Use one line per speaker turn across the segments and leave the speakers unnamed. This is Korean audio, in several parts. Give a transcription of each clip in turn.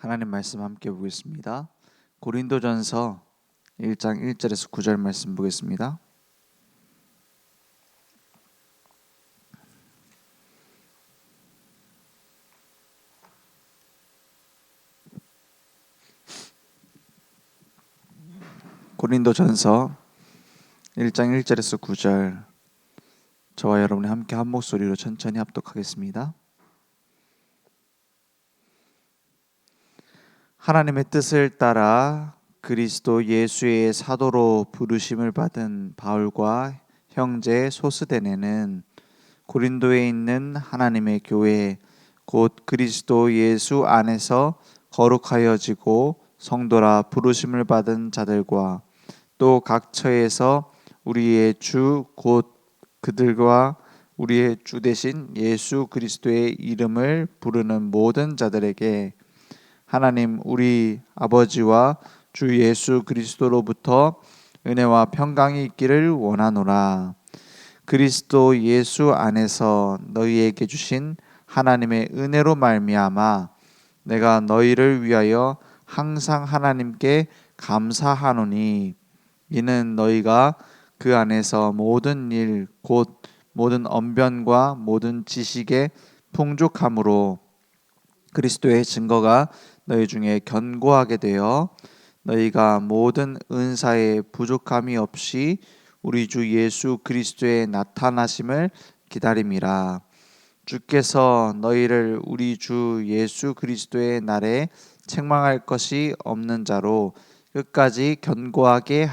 하나님 말씀 함께 보겠습니다. 고린도전서 1장 1절에서 9절 말씀 보겠습니다. 고린도전서 1장 1절에서 9절 저와 여러분이 함께 한 목소리로 천천히 합독하겠습니다. 하나님의 뜻을 따라 그리스도 예수의 사도로 부르심을 받은 바울과 형제 소스데네는 고린도에 있는 하나님의 교회 곧 그리스도 예수 안에서 거룩하여지고 성도라 부르심을 받은 자들과 또 각 처에서 우리의 주 곧 그들과 우리의 주 되신 예수 그리스도의 이름을 부르는 모든 자들에게 하나님 우리 아버지와 주 예수 그리스도로부터 은혜와 평강이 있기를 원하노라. 그리스도 예수 안에서 너희에게 주신 하나님의 은혜로 말미암아 내가 너희를 위하여 항상 하나님께 감사하노니 이는 너희가 그 안에서 모든 일 곧 모든 언변과 모든 지식에 풍족함으로 그리스도의 증거가 너희 중에 견고하게 되어 너희가 모든 은사에 부족함이 없이 우리 주 예수 그리스도의 나타나심을 기다림이라. 주께서 너희를 우리 주 예수 그리스도의 날에 책망할 것이 없는 자로 끝까지 견고하게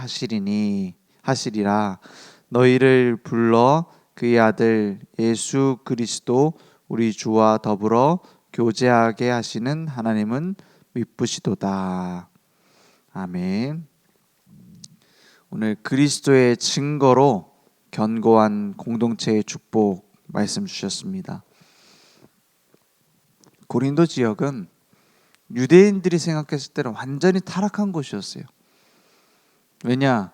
하시리라. 너희를 불러 그의 아들 예수 그리스도 우리 주와 더불어 교제하게 하시는 하나님은 미쁘시도다. 아멘. 오늘 그리스도의 증거로 견고한 공동체의 축복 말씀 주셨습니다. 고린도 지역은 유대인들이 생각했을 때는 완전히 타락한 곳이었어요. 왜냐?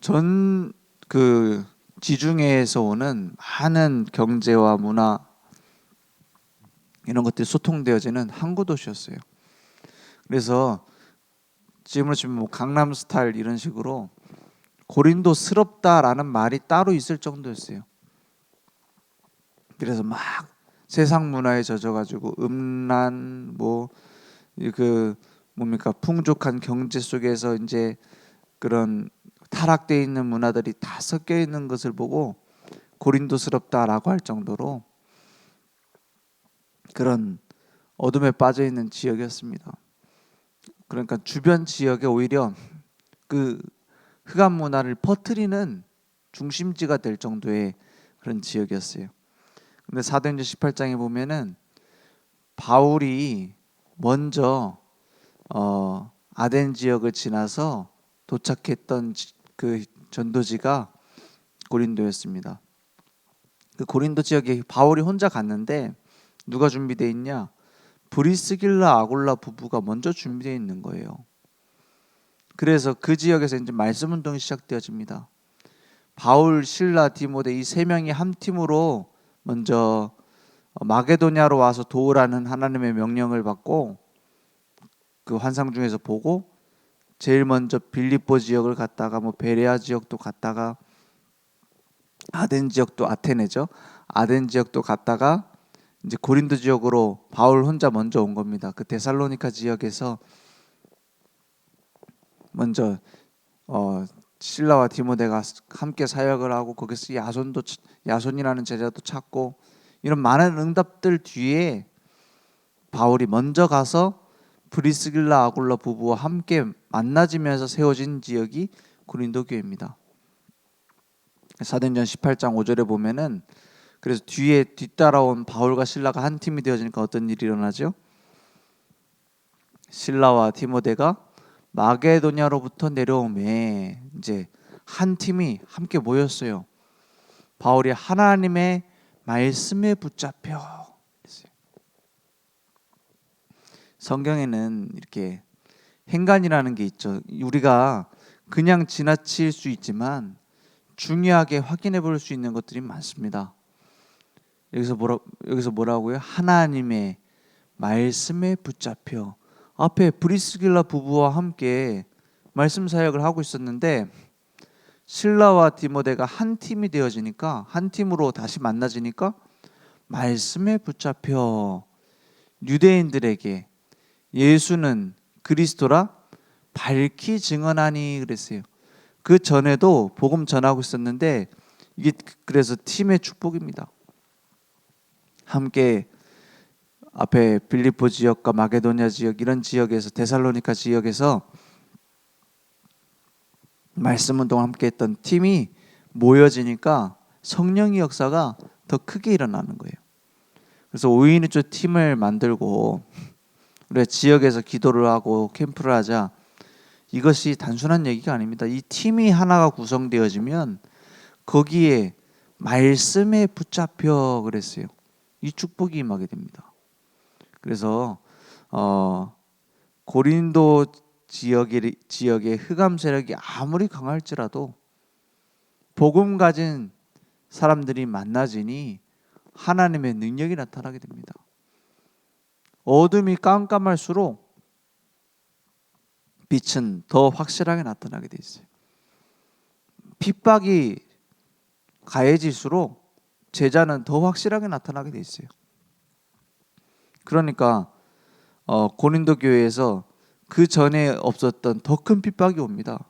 전 그 지중해에서 오는 많은 경제와 문화 이런 것들이 소통되어지는 항구 도시였어요. 그래서 지금으로 치면 뭐 강남스타일 이런 식으로 고린도스럽다라는 말이 따로 있을 정도였어요. 그래서 막 세상 문화에 젖어가지고 음란 뭡니까 풍족한 경제 속에서 이제 그런 타락되어 있는 문화들이 다 섞여 있는 것을 보고 고린도스럽다라고 할 정도로 그런 어둠에 빠져 있는 지역이었습니다. 그러니까 주변 지역에 오히려 그 흑암 문화를 퍼뜨리는 중심지가 될 정도의 그런 지역이었어요. 근데 사도행전 18장에 보면은 바울이 먼저 아덴 지역을 지나서 도착했던 그 전도지가 고린도였습니다. 그 고린도 지역에 바울이 혼자 갔는데 누가 준비되어 있냐? 브리스길라 아굴라 부부가 먼저 준비되어 있는 거예요. 그래서 그 지역에서 이제 말씀 운동이 시작되어집니다. 바울, 실라, 디모데 이 세 명이 한 팀으로 먼저 마게도냐로 와서 도우라는 하나님의 명령을 받고 그 환상 중에서 보고 제일 먼저 빌립보 지역을 갔다가 베레아 지역도 갔다가 아덴 지역도 아테네죠. 아덴 지역도 갔다가 이제 고린도 지역으로 바울 혼자 먼저 온 겁니다. 그 데살로니가 지역에서 먼저 실라와 디모데가 함께 사역을 하고 거기서 야손이라는 제자도 찾고 이런 많은 응답들 뒤에 바울이 먼저 가서 브리스길라 아굴라 부부와 함께 만나지면서 세워진 지역이 고린도 교회입니다. 사도행전 18장 5절에 보면은 그래서 뒤에 뒤따라온 바울과 실라가 한 팀이 되어지니까 어떤 일이 일어나죠? 실라와 디모데가 마게도냐로부터 내려오매 이제 한 팀이 함께 모였어요. 바울이 하나님의 말씀에 붙잡혀. 성경에는 이렇게 행간이라는 게 있죠. 우리가 그냥 지나칠 수 있지만 중요하게 확인해 볼 수 있는 것들이 많습니다. 여기서 뭐라고요? 하나님의 말씀에 붙잡혀. 앞에 브리스길라 부부와 함께 말씀 사역을 하고 있었는데 실라와 디모데가 한 팀이 되어지니까, 한 팀으로 다시 만나지니까 말씀에 붙잡혀 유대인들에게 예수는 그리스도라 밝히 증언하니 그랬어요. 그 전에도 복음 전하고 있었는데 이게 그래서 팀의 축복입니다. 함께 앞에 빌립보 지역과 마게도냐 지역, 이런 지역에서, 데살로니가 지역에서 말씀 운동을 함께 했던 팀이 모여지니까 성령의 역사가 더 크게 일어나는 거예요. 그래서 5인조 팀을 만들고 우리가 지역에서 기도를 하고 캠프를 하자. 이것이 단순한 얘기가 아닙니다. 이 팀이 하나가 구성되어지면 거기에 말씀에 붙잡혀 그랬어요. 이 축복이 임하게 됩니다. 그래서 고린도 지역의 흑암 세력이 아무리 강할지라도 복음 가진 사람들이 만나지니 하나님의 능력이 나타나게 됩니다. 어둠이 깜깜할수록 빛은 더 확실하게 나타나게 돼 있어요. 핍박이 가해질수록 제자는 더 확실하게 나타나게 돼 있어요. 그러니까 고린도 교회에서 그 전에 없었던 더 큰 핍박이 옵니다.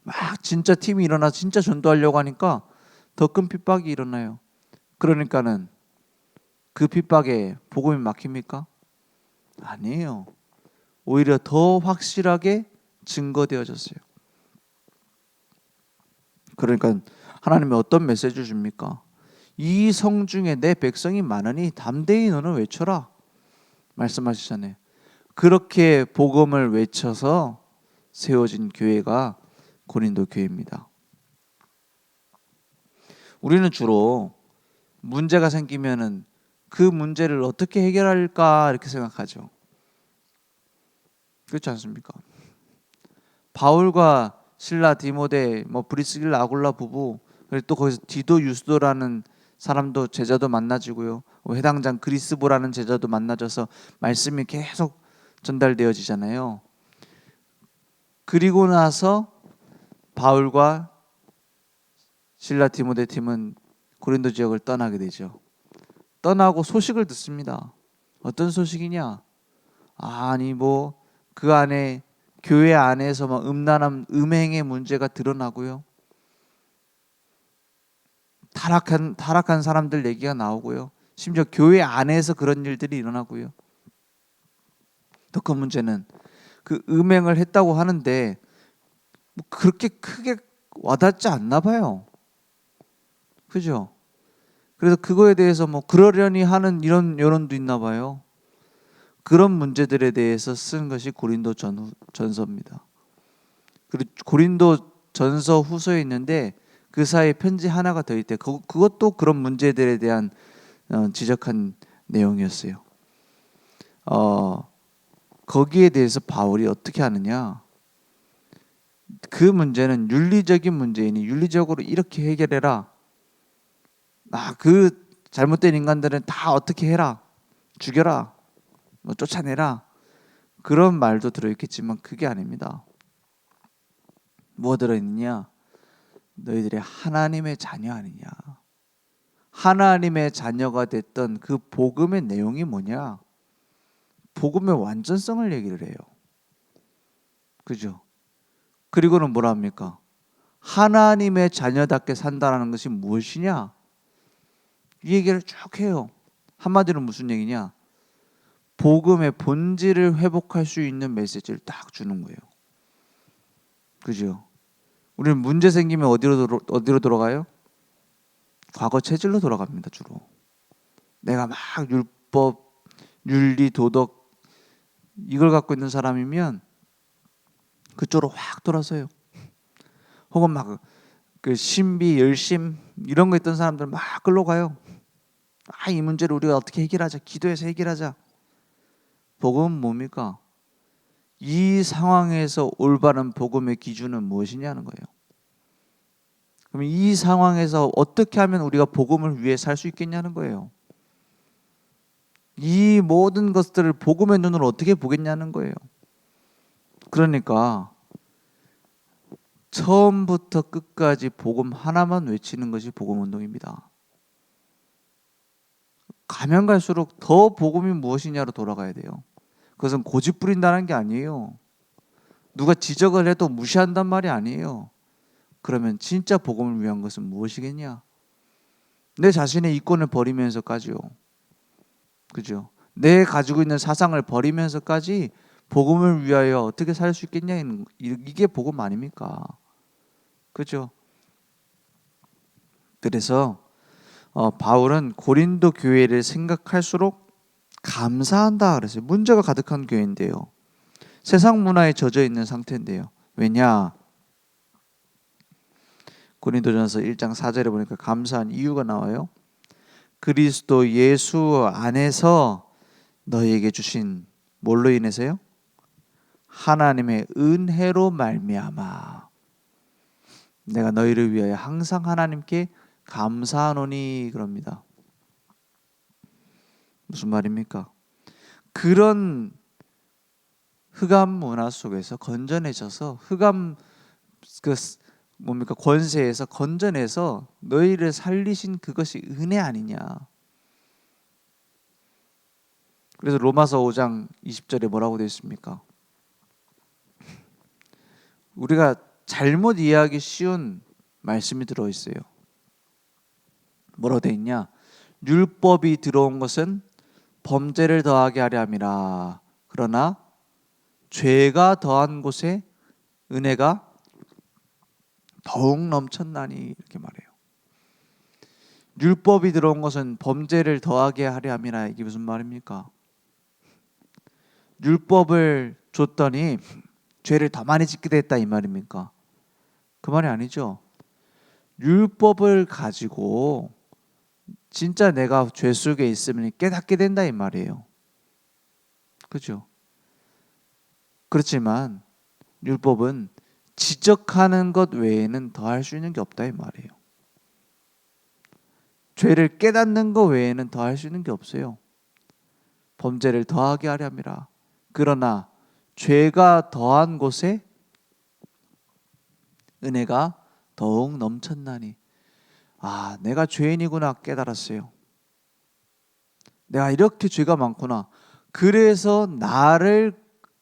막 진짜 팀이 일어나 진짜 전도하려고 하니까 더 큰 핍박이 일어나요. 그러니까는 그 핍박에 복음이 막힙니까? 아니에요. 오히려 더 확실하게 증거되어졌어요. 그러니까 하나님이 어떤 메시지를 줍니까? 이 성 중에 내 백성이 많으니 담대히 너는 외쳐라 말씀하시잖아요. 그렇게 복음을 외쳐서 세워진 교회가 고린도 교회입니다. 우리는 주로 문제가 생기면은 그 문제를 어떻게 해결할까 이렇게 생각하죠. 그렇지 않습니까? 바울과 실라, 디모데, 브리스길라, 아굴라 부부, 그리고 또 거기서 디도, 유스도라는 사람도 제자도 만나지고요. 회당장 그리스보라는 제자도 만나져서 말씀이 계속 전달되어지잖아요. 그리고 나서 바울과 실라, 디모데 팀은 고린도 지역을 떠나게 되죠. 떠나고 소식을 듣습니다. 어떤 소식이냐? 아니 그 안에 교회 안에서 음란함, 음행의 문제가 드러나고요. 타락한 사람들 얘기가 나오고요. 심지어 교회 안에서 그런 일들이 일어나고요. 더 큰 문제는 그 음행을 했다고 하는데 그렇게 크게 와닿지 않나 봐요. 그죠? 그래서 그거에 대해서 그러려니 하는 이런 여론도 있나 봐요. 그런 문제들에 대해서 쓴 것이 고린도 전서입니다. 그리고 고린도 전서 후서에 있는데 그 사이에 편지 하나가 더 있대. 그것도 그런 문제들에 대한 지적한 내용이었어요. 거기에 대해서 바울이 어떻게 하느냐? 그 문제는 윤리적인 문제이니 윤리적으로 이렇게 해결해라. 그 잘못된 인간들은 다 어떻게 해라. 죽여라. 쫓아내라. 그런 말도 들어있겠지만 그게 아닙니다. 뭐 들어있느냐? 너희들이 하나님의 자녀 아니냐? 하나님의 자녀가 됐던 그 복음의 내용이 뭐냐? 복음의 완전성을 얘기를 해요. 그죠? 그리고는 뭐라 합니까? 하나님의 자녀답게 산다는 것이 무엇이냐? 이 얘기를 쭉 해요. 한마디로 무슨 얘기냐? 복음의 본질을 회복할 수 있는 메시지를 딱 주는 거예요. 그죠? 우리는 문제 생기면 어디로 돌아가요? 과거 체질로 돌아갑니다. 주로 내가 막 율법, 윤리, 도덕 이걸 갖고 있는 사람이면 그쪽으로 확 돌아서요. 혹은 그 신비, 열심 이런 거 있던 사람들 막 끌러 가요. 이 문제를 우리가 어떻게 해결하자. 기도해서 해결하자. 복음은 뭡니까? 이 상황에서 올바른 복음의 기준은 무엇이냐는 거예요. 그럼 이 상황에서 어떻게 하면 우리가 복음을 위해 살 수 있겠냐는 거예요. 이 모든 것들을 복음의 눈으로 어떻게 보겠냐는 거예요. 그러니까 처음부터 끝까지 복음 하나만 외치는 것이 복음 운동입니다. 가면 갈수록 더 복음이 무엇이냐로 돌아가야 돼요. 그것은 고집 부린다는 게 아니에요. 누가 지적을 해도 무시한단 말이 아니에요. 그러면 진짜 복음을 위한 것은 무엇이겠냐? 내 자신의 이권을 버리면서까지요. 그죠? 내 가지고 있는 사상을 버리면서까지 복음을 위하여 어떻게 살 수 있겠냐? 이게 복음 아닙니까? 그죠? 그래서 바울은 고린도 교회를 생각할수록 감사한다 그랬어요. 문제가 가득한 교회인데요. 세상 문화에 젖어 있는 상태인데요. 왜냐? 고린도전서 1장 4절에 보니까 감사한 이유가 나와요. 그리스도 예수 안에서 너희에게 주신 뭘로 인해서요? 하나님의 은혜로 말미암아 내가 너희를 위하여 항상 하나님께 감사하노니 그럽니다. 무슨 말입니까? 그런 흑암 문화 속에서 건져내셔서 흑암 권세에서 건져내서 너희를 살리신 그것이 은혜 아니냐. 그래서 로마서 5장 20절에 뭐라고 되어 있습니까? 우리가 잘못 이해하기 쉬운 말씀이 들어있어요. 뭐라고 되어 있냐? 율법이 들어온 것은 범죄를 더하게 하려 함이라. 그러나 죄가 더한 곳에 은혜가 더욱 넘쳤나니 이렇게 말해요. 율법이 들어온 것은 범죄를 더하게 하려 함이라. 이게 무슨 말입니까? 율법을 줬더니 죄를 더 많이 짓게 됐다 이 말입니까? 그 말이 아니죠. 율법을 가지고 진짜 내가 죄 속에 있으면 깨닫게 된다 이 말이에요. 그죠? 그렇지만 율법은 지적하는 것 외에는 더 할 수 있는 게 없다 이 말이에요. 죄를 깨닫는 것 외에는 더 할 수 있는 게 없어요. 범죄를 더하게 하려 함이라. 그러나 죄가 더한 곳에 은혜가 더욱 넘쳤나니. 아, 내가 죄인이구나 깨달았어요. 내가 이렇게 죄가 많구나. 그래서 나를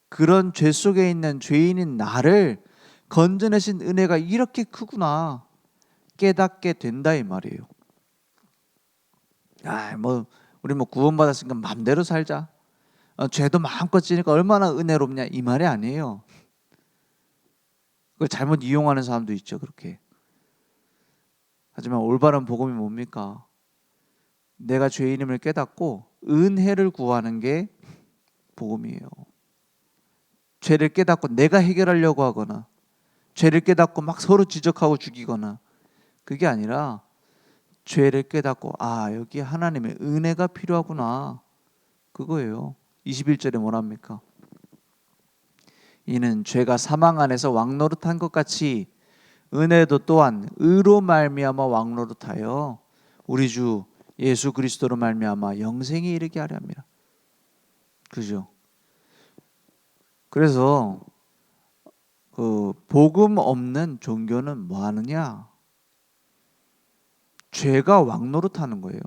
그런 죄 속에 있는 죄인인 나를 건져내신 은혜가 이렇게 크구나 깨닫게 된다 이 말이에요. 우리 구원받았으니까 마음대로 살자. 죄도 마음껏 지니까 얼마나 은혜롭냐 이 말이 아니에요. 그걸 잘못 이용하는 사람도 있죠 그렇게. 하지만 올바른 복음이 뭡니까? 내가 죄인임을 깨닫고 은혜를 구하는 게 복음이에요. 죄를 깨닫고 내가 해결하려고 하거나 죄를 깨닫고 막 서로 지적하고 죽이거나 그게 아니라 죄를 깨닫고 여기 하나님의 은혜가 필요하구나 그거예요. 21절에 뭐랍니까? 이는 죄가 사망 안에서 왕노릇한 것 같이 은혜도 또한 의로 말미암아 왕노릇하여 우리 주 예수 그리스도로 말미암아 영생에 이르게 하려 합니다. 그죠? 그래서 그 복음 없는 종교는 뭐 하느냐? 죄가 왕노릇하는 거예요.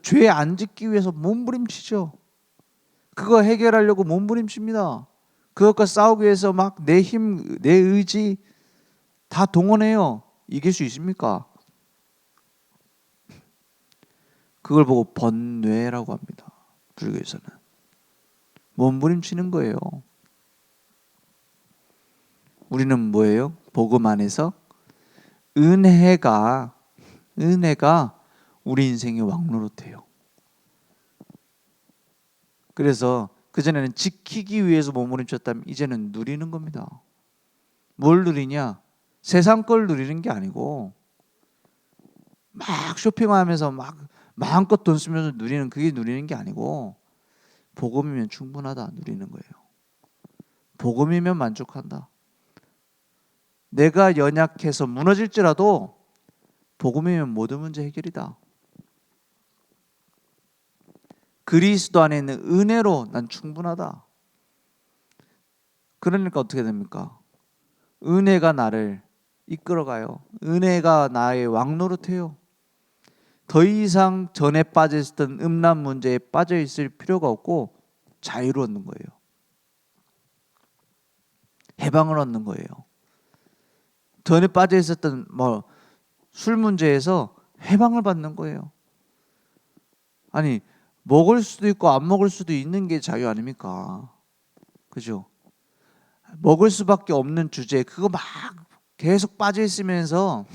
죄 안 짓기 위해서 몸부림치죠. 그거 해결하려고 몸부림칩니다. 그것과 싸우기 위해서 막 내 힘, 내 의지 다 동원해요. 이길 수 있습니까? 그걸 보고 번뇌라고 합니다. 불교에서는. 몸부림치는 거예요. 우리는 뭐예요? 복음 안에서 은혜가 우리 인생의 왕노릇해요. 그래서 그전에는 지키기 위해서 몸부림쳤다면 이제는 누리는 겁니다. 뭘 누리냐? 세상 걸 누리는 게 아니고 막 쇼핑하면서 막 마음껏 돈 쓰면서 누리는 그게 누리는 게 아니고 복음이면 충분하다 누리는 거예요. 복음이면 만족한다. 내가 연약해서 무너질지라도 복음이면 모든 문제 해결이다. 그리스도 안에 있는 은혜로 난 충분하다. 그러니까 어떻게 됩니까? 은혜가 나를 이끌어가요. 은혜가 나의 왕노릇해요. 더 이상 전에 빠져 있었던 음란 문제에 빠져 있을 필요가 없고 자유를 얻는 거예요. 해방을 얻는 거예요. 전에 빠져 있었던 술 문제에서 해방을 받는 거예요. 아니, 먹을 수도 있고 안 먹을 수도 있는 게 자유 아닙니까? 그죠? 먹을 수밖에 없는 주제, 그거 막 계속 빠져 있으면서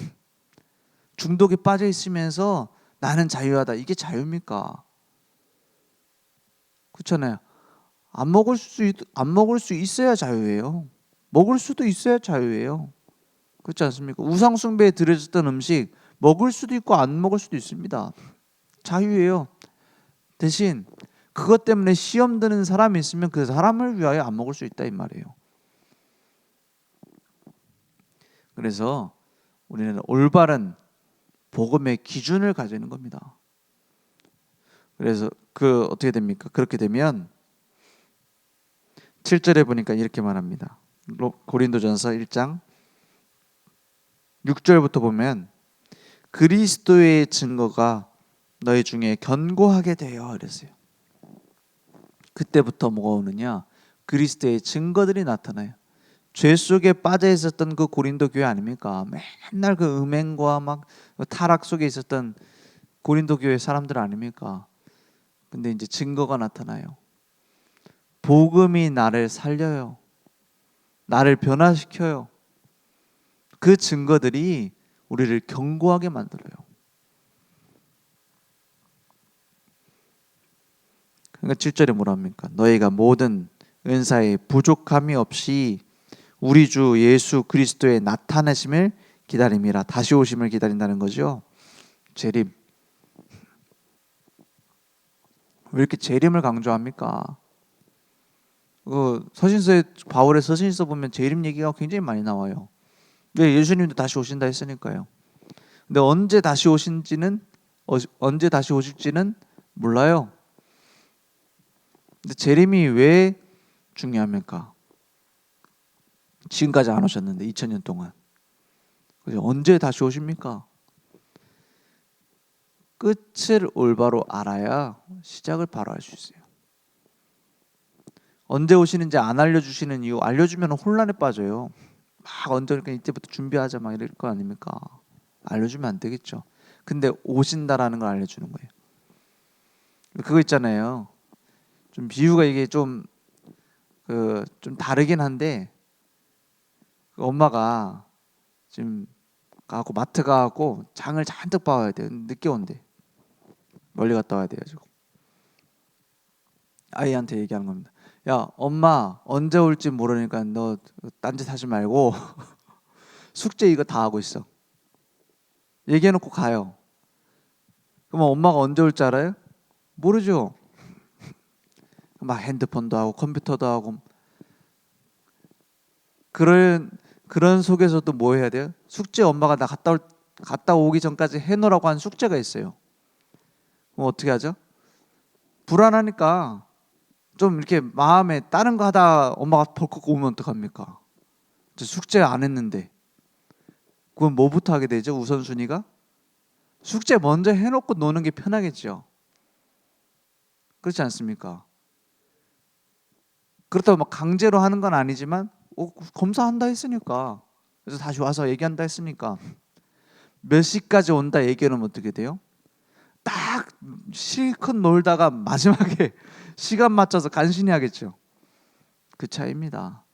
중독에 빠져 있으면서 나는 자유하다. 이게 자유입니까? 그렇잖아요. 안 먹을 수 있어야 자유예요. 먹을 수도 있어야 자유예요. 그렇지 않습니까? 우상 숭배에 들여졌던 음식 먹을 수도 있고 안 먹을 수도 있습니다. 자유예요. 대신 그것 때문에 시험 드는 사람이 있으면 그 사람을 위하여 안 먹을 수 있다 이 말이에요. 그래서 우리는 올바른 복음의 기준을 가지는 겁니다. 그래서 어떻게 됩니까? 그렇게 되면 7절에 보니까 이렇게 말합니다. 고린도전서 1장 6절부터 보면 그리스도의 증거가 너희 중에 견고하게 되어 이랬어요. 그때부터 뭐가 오느냐? 그리스도의 증거들이 나타나요. 죄 속에 빠져 있었던 그 고린도 교회 아닙니까? 맨날 그 음행과 막 타락 속에 있었던 고린도 교회 사람들 아닙니까? 근데 이제 증거가 나타나요. 복음이 나를 살려요. 나를 변화시켜요. 그 증거들이 우리를 견고하게 만들어요. 그러니까 7절에 뭐라 합니까? 너희가 모든 은사에 부족함이 없이 우리 주 예수 그리스도의 나타나심을 기다림이라. 다시 오심을 기다린다는 거죠. 재림. 왜 이렇게 재림을 강조합니까? 바울의 서신서 보면 재림 얘기가 굉장히 많이 나와요. 왜? 예수님도 다시 오신다 했으니까요. 근데 언제 다시 오실지는 몰라요. 근데 재림이 왜 중요합니까? 지금까지 안 오셨는데 2000년 동안 언제 다시 오십니까? 끝을 올바로 알아야 시작을 바로 할 수 있어요. 언제 오시는지 안 알려주시는 이유, 알려주면 혼란에 빠져요. 막 언제 오니까 이때부터 준비하자 막 이럴 거 아닙니까? 알려주면 안 되겠죠. 근데 오신다라는 걸 알려주는 거예요. 그거 있잖아요. 좀 비유가 이게 좀 다르긴 한데, 엄마가 지금 마트 가고 장을 잔뜩 봐와야 돼요. 늦게 온대. 멀리 갔다 와야 돼가지고 아이한테 얘기하는 겁니다. 야, 엄마 언제 올지 모르니까 너 딴짓 하지 말고 숙제 이거 다 하고 있어. 얘기해놓고 가요. 그럼 엄마가 언제 올 줄 알아요? 모르죠. 막 핸드폰도 하고 컴퓨터도 하고 그런 속에서도 뭐 해야 돼요? 숙제 엄마가 나 갔다 오기 전까지 해놓으라고 한 숙제가 있어요. 그럼 어떻게 하죠? 불안하니까 좀 이렇게 마음에 다른 거 하다 엄마가 덜컥 오면 어떡합니까? 저 숙제 안 했는데. 그건 뭐부터 하게 되죠? 우선순위가? 숙제 먼저 해놓고 노는 게 편하겠죠. 그렇지 않습니까? 그렇다고 막 강제로 하는 건 아니지만 검사한다 했으니까, 그래서 다시 와서 얘기한다 했으니까 몇 시까지 온다 얘기하면 어떻게 돼요? 딱 실컷 놀다가 마지막에 시간 맞춰서 간신히 하겠죠. 그 차이입니다.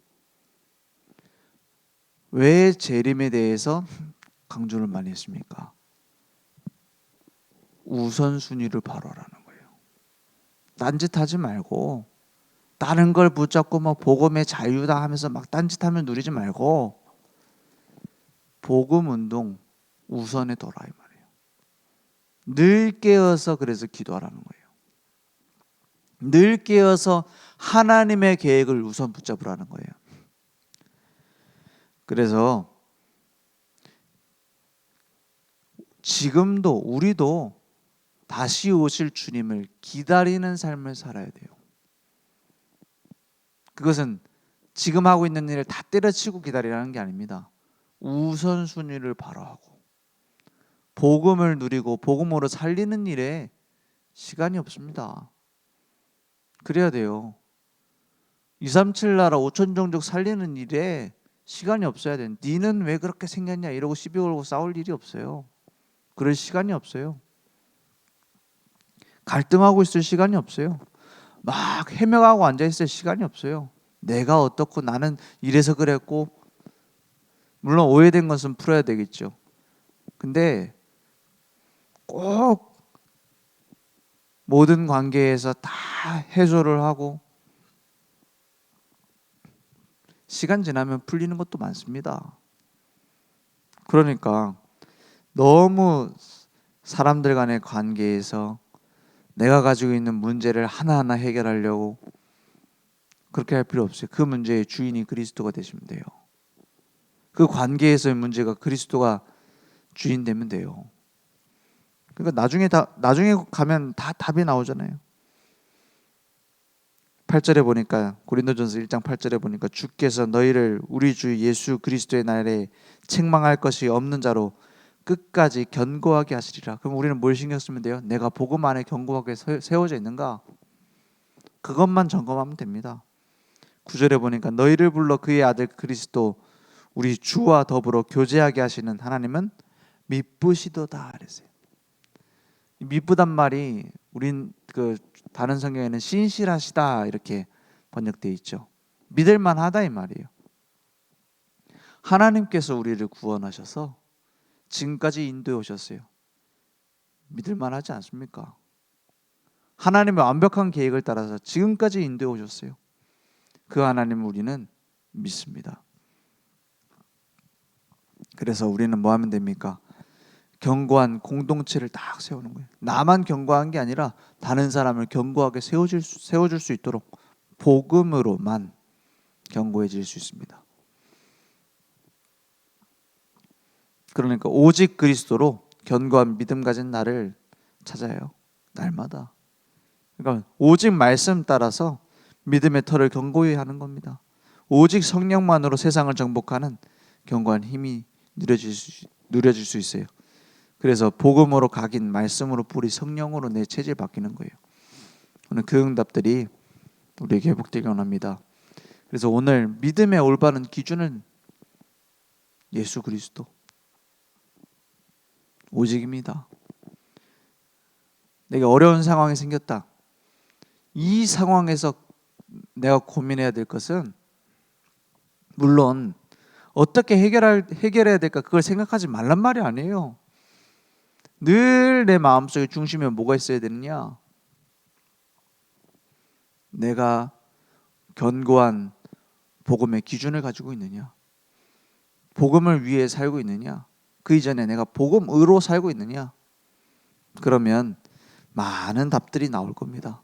왜 재림에 대해서 강조를 많이 했습니까? 우선순위를 바로 하라는 거예요. 딴짓하지 말고 다른 걸 붙잡고 막 복음의 자유다 하면서 막 딴짓하면 누리지 말고 복음 운동 우선에 둬라 이 말이에요. 늘 깨어서 그래서 기도하라는 거예요. 늘 깨어서 하나님의 계획을 우선 붙잡으라는 거예요. 그래서 지금도 우리도 다시 오실 주님을 기다리는 삶을 살아야 돼요. 그것은 지금 하고 있는 일을 다 때려치고 기다리라는 게 아닙니다. 우선순위를 바로 하고 복음을 누리고 복음으로 살리는 일에 시간이 없습니다. 그래야 돼요. 237 나라 5천 종족 살리는 일에 시간이 없어야 돼. 니는 왜 그렇게 생겼냐 이러고 시비 걸고 싸울 일이 없어요. 그럴 시간이 없어요. 갈등하고 있을 시간이 없어요. 막 해명하고 앉아있을 시간이 없어요. 내가 어떻고 나는 이래서 그랬고, 물론 오해된 것은 풀어야 되겠죠. 근데 꼭 모든 관계에서 다 해소를 하고 시간 지나면 풀리는 것도 많습니다. 그러니까 너무 사람들 간의 관계에서 내가 가지고 있는 문제를 하나하나 해결하려고 그렇게 할 필요 없어요. 그 문제의 주인이 그리스도가 되시면 돼요. 그 관계에서의 문제가 그리스도가 주인 되면 돼요. 그러니까 나중에 가면 다 답이 나오잖아요. 8절에 보니까 고린도전서 1장 8절에 보니까 주께서 너희를 우리 주 예수 그리스도의 날에 책망할 것이 없는 자로 끝까지 견고하게 하시리라. 그럼 우리는 뭘 신경 쓰면 돼요? 내가 복음 안에 견고하게 세워져 있는가? 그것만 점검하면 됩니다. 9절에 보니까 너희를 불러 그의 아들 그리스도 우리 주와 더불어 교제하게 하시는 하나님은 미쁘시도다 그랬어요. 미쁘단 말이 우린 그 다른 성경에는 신실하시다 이렇게 번역되어 있죠. 믿을만하다 이 말이에요. 하나님께서 우리를 구원하셔서 지금까지 인도해 오셨어요. 믿을만하지 않습니까? 하나님의 완벽한 계획을 따라서 지금까지 인도해 오셨어요. 그 하나님을 우리는 믿습니다. 그래서 우리는 뭐 하면 됩니까? 견고한 공동체를 딱 세우는 거예요. 나만 견고한 게 아니라 다른 사람을 견고하게 세워줄 수 있도록 복음으로만 견고해질 수 있습니다. 그러니까 오직 그리스도로 견고한 믿음 가진 나를 찾아요. 날마다. 그러니까 오직 말씀 따라서 믿음의 터를 견고히 하는 겁니다. 오직 성령만으로 세상을 정복하는 견고한 힘이 누려질 수 있어요. 그래서 복음으로 각인, 말씀으로 뿌리, 성령으로 내 체질 바뀌는 거예요. 오늘 그 응답들이 우리에게 회복되기 원합니다. 그래서 오늘 믿음의 올바른 기준은 예수 그리스도 오직입니다. 내가 어려운 상황이 생겼다. 이 상황에서 내가 고민해야 될 것은 물론 어떻게 해결해야 될까 그걸 생각하지 말란 말이 아니에요. 늘 내 마음속에 중심에 뭐가 있어야 되느냐? 내가 견고한 복음의 기준을 가지고 있느냐? 복음을 위해 살고 있느냐? 그 이전에 내가 복음으로 살고 있느냐? 그러면 많은 답들이 나올 겁니다.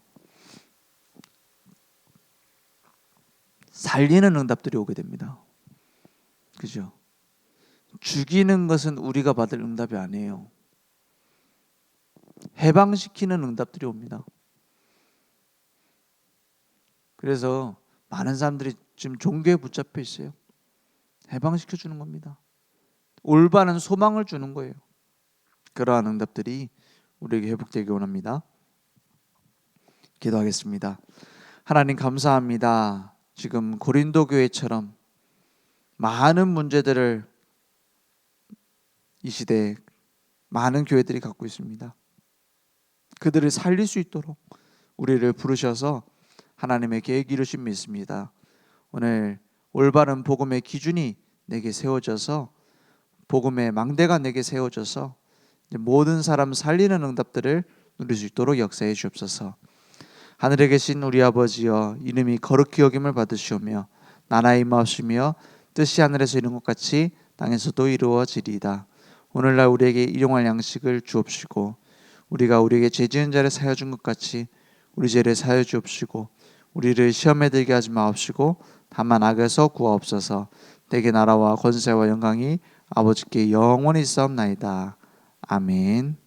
살리는 응답들이 오게 됩니다. 그죠? 죽이는 것은 우리가 받을 응답이 아니에요. 해방시키는 응답들이 옵니다. 그래서 많은 사람들이 지금 종교에 붙잡혀 있어요. 해방시켜 주는 겁니다. 올바른 소망을 주는 거예요. 그러한 응답들이 우리에게 회복되기 원합니다. 기도하겠습니다. 하나님 감사합니다. 지금 고린도 교회처럼 많은 문제들을 이 시대에 많은 교회들이 갖고 있습니다. 그들을 살릴 수 있도록 우리를 부르셔서 하나님의 계획 이루심 믿습니다. 오늘 올바른 복음의 기준이 내게 세워져서 복음의 망대가 내게 세워져서 모든 사람 살리는 응답들을 누릴 수 있도록 역사해 주옵소서. 하늘에 계신 우리 아버지여, 이름이 거룩히 여김을 받으시오며 나라의 임하시며 뜻이 하늘에서 이룬 것 같이 땅에서도 이루어지리이다. 오늘날 우리에게 일용할 양식을 주옵시고 우리가 우리에게 죄 지은 자를 사하여 준 것 같이 우리 죄를 사하여 주옵시고 우리를 시험에 들게 하지 마옵시고 다만 악에서 구하옵소서. 내게 나라와 권세와 영광이 아버지께 영원히 있사옵나이다. 아멘.